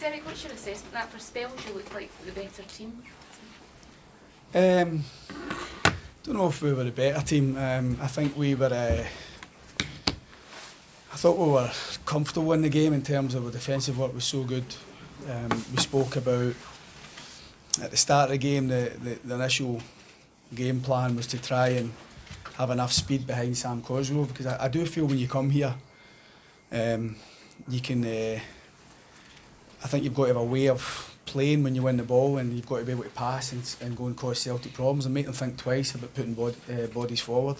Derek, what's your assessment of that? For spells you look like the better team. Don't know if we were a better team. I think we were. I thought we were comfortable in the game in terms of our defensive work was so good. We spoke about at the start of the game. The initial game plan was to try and have enough speed behind Sam Cosgrove, because I do feel when you come here, you can. I think you've got to have a way of playing when you win the ball, and you've got to be able to pass and go and cause Celtic problems and make them think twice about putting bodies forward.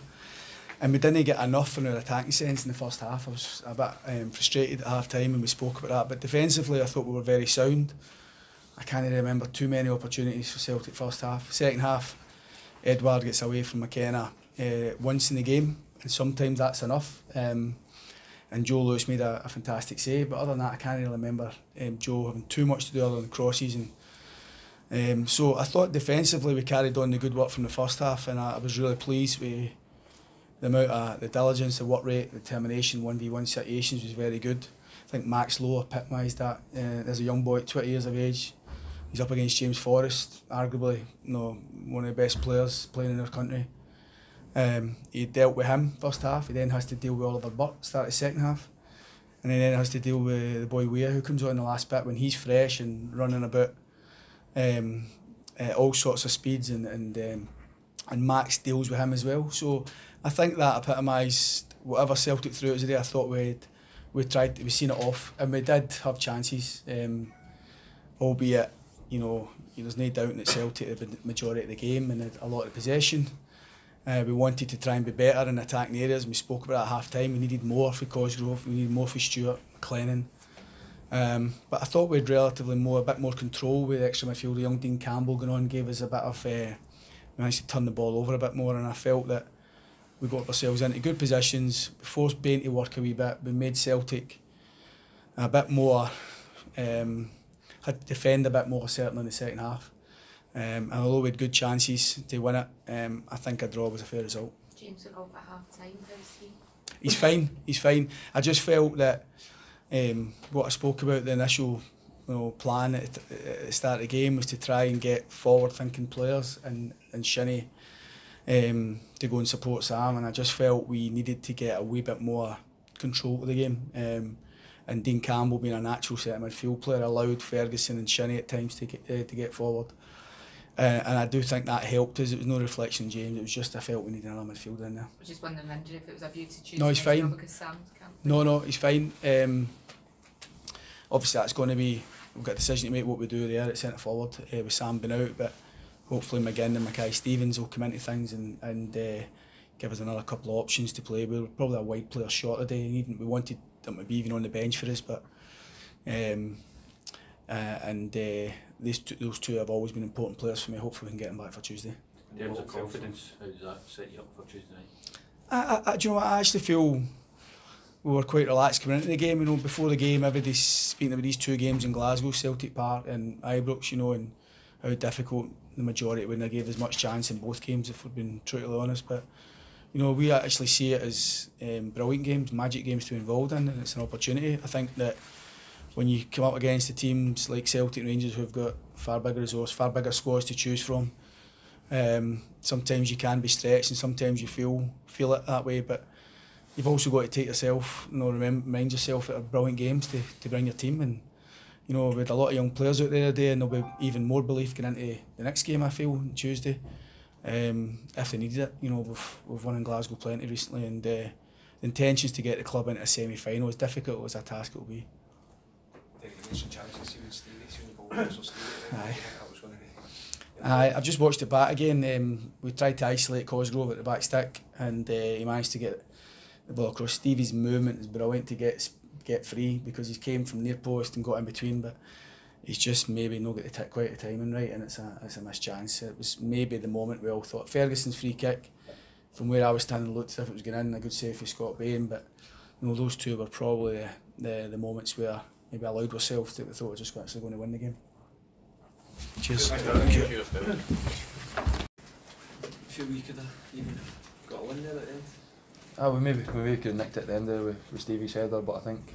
And we didn't get enough in our attacking sense in the first half. I was a bit frustrated at half time, and we spoke about that. But defensively, I thought we were very sound. I can't remember too many opportunities for Celtic first half. Second half, Edward gets away from McKenna once in the game, and sometimes that's enough. And Joe Lewis made a fantastic save, but other than that, I can't really remember Joe having too much to do other than crosses. And so I thought defensively we carried on the good work from the first half, and I was really pleased with the amount of the diligence, the work rate, the determination, 1v1 situations was very good. I think Max Lowe epitomised that. There's a young boy at 20 years of age. He's up against James Forrest, arguably one of the best players playing in our country. He dealt with him first half. He then has to deal with Oliver Burke start the second half, and then has to deal with the boy Weir who comes on the last bit when he's fresh and running about all sorts of speeds, and Max deals with him as well. So I think that epitomised whatever Celtic threw us today. I thought we'd seen it off, and we did have chances, albeit there's no doubt that Celtic had the majority of the game and had a lot of possession. We wanted to try and be better in attacking areas. We spoke about that at half time. We needed more for Cosgrove, we needed more for Stewart, McLennan. But I thought we had relatively a bit more control with the extra midfielder. Young Dean Campbell going on gave us a bit of. We managed to turn the ball over a bit more, and I felt that we got ourselves into good positions. We forced Bain to work a wee bit. We made Celtic a bit more. Had to defend a bit more certainly in the second half. And although we had good chances to win it, I think a draw was a fair result. James went off at half time, how's he? He's fine. I just felt that what I spoke about, the initial plan at the start of the game was to try and get forward-thinking players and Shinnie to go and support Sam, and I just felt we needed to get a wee bit more control of the game. And Dean Campbell, being a natural centre midfield player, allowed Ferguson and Shinnie at times to get forward. And I do think that helped us. It was no reflection on James, it was just I felt we needed another midfielder in there. I was just wondering if it was a view to choose. No, he's fine. Because Sam can't play. No, he's fine. Obviously that's going to be, we've got a decision to make what we do there at centre forward with Sam being out, but hopefully McGinn and Mackay Stevens will come into things and give us another couple of options to play. We were probably a wide player short today. We wanted them to be even on the bench for us, but those two have always been important players for me. Hopefully we can get them back for Tuesday. In terms of confidence, how does that set you up for Tuesday night? Do you know what, I actually feel we were quite relaxed coming into the game. Before the game, everybody's speaking about these two games in Glasgow, Celtic Park and Ibrox, and how difficult the majority when they gave us much chance in both games, if we're being truthfully honest. But we actually see it as brilliant games, magic games to be involved in, and it's an opportunity. I think that when you come up against the teams like Celtic and Rangers who've got far bigger resource, far bigger squads to choose from, sometimes you can be stretched and sometimes you feel it that way, but you've also got to take yourself, remind yourself that are brilliant games to bring your team. And we had a lot of young players out there today, and there'll be even more belief going into the next game, I feel, on Tuesday, if they needed it. We've won in Glasgow plenty recently, and the intentions to get the club into a semi-final, as difficult as a task it will be. Aye, I've just watched it back again. We tried to isolate Cosgrove at the back stick, and he managed to get the ball across. Stevie's movement is brilliant to get free, because he came from near post and got in between, but he's just maybe not got quite the timing right, and it's a missed chance. It was maybe the moment we all thought. Ferguson's free kick, from where I was standing, looked as if it was going in. A good save for Scott Bain, but those two were probably the moments where maybe allowed ourselves to thought we're just actually going to win the game. Cheers. Thank you. Feel we could have even got a win there at the end. We maybe could have nicked it at the end there with Stevie's header, but I think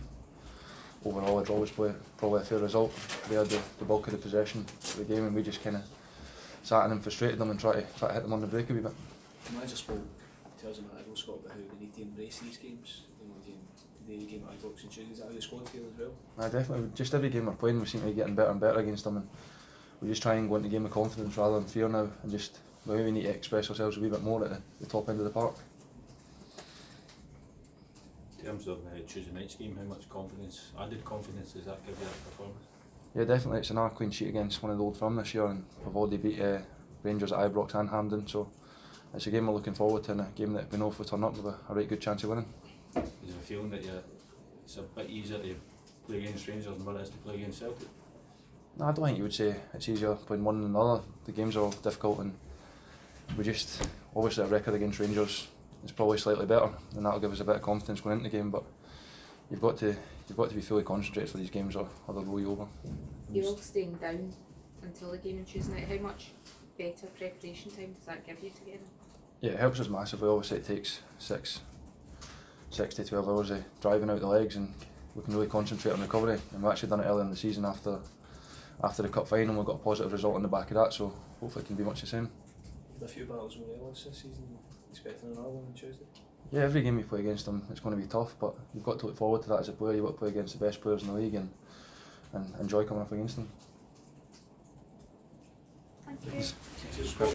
overall a draw was probably a fair result. They had the bulk of the possession of the game, and we just kind of sat in and frustrated them and try to hit them on the break a wee bit. The manager spoke to us a minute ago, Scott, about how they need to embrace these games. The game at Ibrox and Tuesday, is that how the squad feel as well? Definitely. Just every game we're playing, we seem to be getting better and better against them, and we just try and go into the game with confidence rather than fear now, and just maybe we need to express ourselves a wee bit more at the top end of the park. In terms of Tuesday night's game, how much added confidence does that give you that performance? Yeah, definitely. It's another clean sheet against one of the old firm this year, and we've already beat Rangers at Ibrox and Hampden, so it's a game we're looking forward to, and a game that we know if we turn up, we've a right good chance of winning. Is there a feeling that it's a bit easier to play against Rangers than what it is to play against Celtic? No, I don't think you would say it's easier playing one than another. The games are all difficult, and we just, obviously, a record against Rangers is probably slightly better, and that'll give us a bit of confidence going into the game. But you've got to be fully concentrated for these games, or they'll go you over. You're all staying down until the game on Tuesday night. How much better preparation time does that give you together? Yeah, it helps us massively. Obviously, it takes 6 to 12 hours of driving out the legs, and we can really concentrate on recovery. And we've actually done it earlier in the season after the cup final. We got a positive result on the back of that, so hopefully it can be much the same. A few battles with Ellis this season, expecting another one on Tuesday? Yeah, every game you play against them, it's going to be tough, but you've got to look forward to that as a player. You've got to play against the best players in the league and enjoy coming up against them. Thank you. Cheers.